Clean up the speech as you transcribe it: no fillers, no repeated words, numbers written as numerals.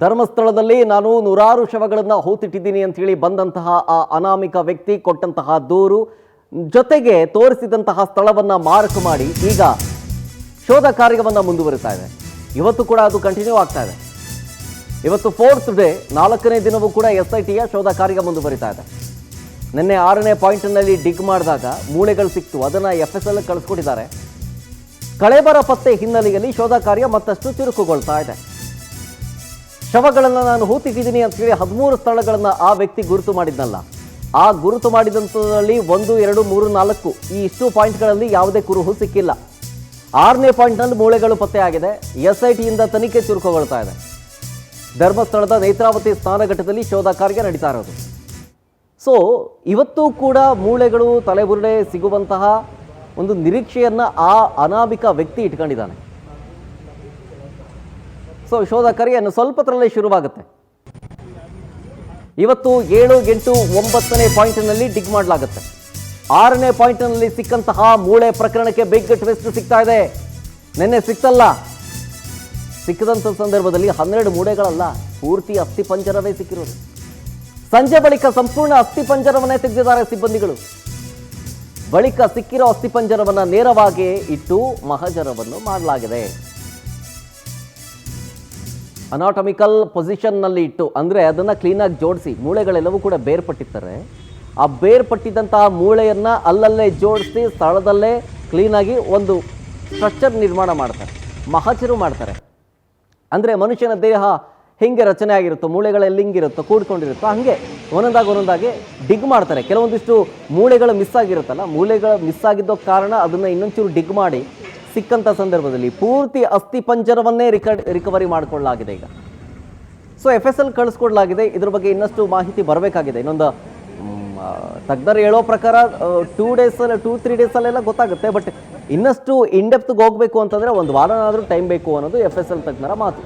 ಧರ್ಮಸ್ಥಳದಲ್ಲಿ ನಾನು ನೂರಾರು ಶವಗಳನ್ನು ಹೂತಿಟ್ಟಿದ್ದೀನಿ ಅಂತ ಹೇಳಿ ಬಂದಂತಹ ಆ ಅನಾಮಿಕ ವ್ಯಕ್ತಿ ಕೊಟ್ಟಂತಹ ದೂರು ಜೊತೆಗೆ ತೋರಿಸಿದಂತಹ ಸ್ಥಳವನ್ನು ಮಾರ್ಕ್ ಮಾಡಿ ಈಗ ಶೋಧ ಕಾರ್ಯವನ್ನು ಮುಂದುವರಿಸ್ತಾ ಇದೆ. ಇವತ್ತು ಕೂಡ ಅದು ಕಂಟಿನ್ಯೂ ಆಗ್ತಾ ಇದೆ. ಇವತ್ತು 4th ಡೇ, 4ನೇ ದಿನವೂ ಕೂಡ SITಯ ಶೋಧ ಕಾರ್ಯ ಮುಂದುವರಿತಾ ಇದೆ. ನಿನ್ನೆ 6ನೇ ಪಾಯಿಂಟ್ನಲ್ಲಿ ಡಿಗ್ ಮಾಡಿದಾಗ ಮೂಳೆಗಳು ಸಿಕ್ತು, ಅದನ್ನು FSL ಕಳಿಸ್ಕೊಟ್ಟಿದ್ದಾರೆ. ಕಳೇಬರ ಪತ್ತೆ ಹಿನ್ನೆಲೆಯಲ್ಲಿ ಶೋಧ ಕಾರ್ಯ ಮತ್ತಷ್ಟು ಚುರುಕುಗೊಳ್ತಾ ಇದೆ. ಶವಗಳನ್ನು ನಾನು ಹೂತಿಟ್ಟಿದ್ದೀನಿ ಅಂತ ಹೇಳಿ 13 ಸ್ಥಳಗಳನ್ನು ಆ ವ್ಯಕ್ತಿ ಗುರುತು ಮಾಡಿದ್ನಲ್ಲ, ಆ ಗುರುತು ಮಾಡಿದಂಥದ್ರಲ್ಲಿ 1, 2, 3, 4 ಈ ಇಷ್ಟು ಪಾಯಿಂಟ್ಗಳಲ್ಲಿ ಯಾವುದೇ ಕುರುಹು ಸಿಕ್ಕಿಲ್ಲ. 6ನೇ ಪಾಯಿಂಟ್ನಲ್ಲಿ ಮೂಳೆಗಳು ಪತ್ತೆಯಾಗಿದೆ. SITಯಿಂದ ತನಿಖೆ ಚುರುಕುಗೊಳ್ತಾ ಇದೆ. ಧರ್ಮಸ್ಥಳದ ನೇತ್ರಾವತಿ ಸ್ನಾನಘಟ್ಟದಲ್ಲಿ ಶೋಧ ಕಾರ್ಯ ನಡೀತಾ ಇರೋದು. ಸೊ ಇವತ್ತು ಕೂಡ ಮೂಳೆಗಳು ತಲೆಬುರುಡೆ ಸಿಗುವಂತಹ ಒಂದು ನಿರೀಕ್ಷೆಯನ್ನು ಆ ಅನಾಮಿಕ ವ್ಯಕ್ತಿ ಇಟ್ಕೊಂಡಿದ್ದಾನೆ. ಸೊ ಶೋಧ ಕಾರ್ಯ ಇನ್ನು ಸ್ವಲ್ಪತ್ರಲ್ಲೇ ಶುರುವಾಗುತ್ತೆ. ಇವತ್ತು 7, 8, 9ನೇ ಪಾಯಿಂಟ್ನಲ್ಲಿ ಡಿಗ್ ಮಾಡಲಾಗುತ್ತೆ. 6ನೇ ಪಾಯಿಂಟ್ನಲ್ಲಿ ಸಿಕ್ಕಂತಹ ಮೂಳೆ ಪ್ರಕರಣಕ್ಕೆ ಬಿಗ್ ಟ್ವಿಸ್ಟ್ ಸಿಗ್ತಾ ಇದೆ. ನಿನ್ನೆ ಸಿಕ್ತಲ್ಲ, ಸಿಕ್ಕದಂಥ ಸಂದರ್ಭದಲ್ಲಿ 12 ಮೂಳೆಗಳಲ್ಲ, ಪೂರ್ತಿ ಅಸ್ಥಿಪಂಜರವೇ ಸಿಕ್ಕಿರೋದು. ಸಂಜೆ ಬಳಿಕ ಸಂಪೂರ್ಣ ಅಸ್ಥಿಪಂಜರವನ್ನೇ ತೆಗೆದಿದ್ದಾರೆ ಸಿಬ್ಬಂದಿಗಳು. ಬಳಿಕ ಸಿಕ್ಕಿರೋ ಅಸ್ಥಿಪಂಜರವನ್ನು ನೇರವಾಗಿ ಇಟ್ಟು ಮಹಜರವನ್ನು ಮಾಡಲಾಗಿದೆ. ಅನಾಟಮಿಕಲ್ ಪೊಸಿಷನ್ನಲ್ಲಿ ಇಟ್ಟು, ಅಂದರೆ ಅದನ್ನು ಕ್ಲೀನಾಗಿ ಜೋಡಿಸಿ, ಮೂಳೆಗಳೆಲ್ಲವೂ ಕೂಡ ಬೇರ್ಪಟ್ಟಿರ್ತಾರೆ. ಆ ಬೇರ್ಪಟ್ಟಿದ್ದಂತಹ ಮೂಳೆಯನ್ನು ಅಲ್ಲಲ್ಲೇ ಜೋಡಿಸಿ ಸ್ಥಳದಲ್ಲೇ ಕ್ಲೀನಾಗಿ ಒಂದು ಸ್ಟ್ರಕ್ಚರ್ ನಿರ್ಮಾಣ ಮಾಡ್ತಾರೆ, ಮಹಜರು ಮಾಡ್ತಾರೆ. ಅಂದರೆ ಮನುಷ್ಯನ ದೇಹ ಹೆಂಗೆ ರಚನೆ ಆಗಿರುತ್ತೋ, ಮೂಳೆಗಳೆಲ್ಲ ಹಿಂಗಿರುತ್ತೋ, ಕೂಡ್ಕೊಂಡಿರುತ್ತೋ, ಹಾಗೆ ಒಂದೊಂದಾಗಿ ಡಿಗ್ ಮಾಡ್ತಾರೆ. ಕೆಲವೊಂದಿಷ್ಟು ಮೂಳೆಗಳು ಮಿಸ್ ಆಗಿರುತ್ತಲ್ಲ, ಮೂಳೆಗಳು ಮಿಸ್ ಆಗಿದ್ದೋ ಕಾರಣ ಅದನ್ನು ಇನ್ನೊಂಚೂರು ಡಿಗ್ ಮಾಡಿ ಸಿಕ್ಕಂಥ ಸಂದರ್ಭದಲ್ಲಿ ಪೂರ್ತಿ ಅಸ್ಥಿಪಂಜರವನ್ನೇ ರಿಕವರಿ ಮಾಡಿಕೊಳ್ಳಲಾಗಿದೆ. ಈಗ ಸೊ FSL ಕಳಿಸ್ಕೊಡ್ಲಾಗಿದೆ. ಇದ್ರ ಬಗ್ಗೆ ಇನ್ನಷ್ಟು ಮಾಹಿತಿ ಬರಬೇಕಾಗಿದೆ. ಇನ್ನೊಂದು ತಜ್ಞರು ಹೇಳೋ ಪ್ರಕಾರ 2-3 ಡೇಸಲ್ಲೆಲ್ಲ ಗೊತ್ತಾಗುತ್ತೆ. ಬಟ್ ಇನ್ನಷ್ಟು ಇನ್ಡೆಪ್ತ್ಗೆ ಹೋಗಬೇಕು ಅಂತಂದರೆ 1 ವಾರನಾದರೂ ಟೈಮ್ ಬೇಕು ಅನ್ನೋದು FSL ತಜ್ಞರ ಮಾತು.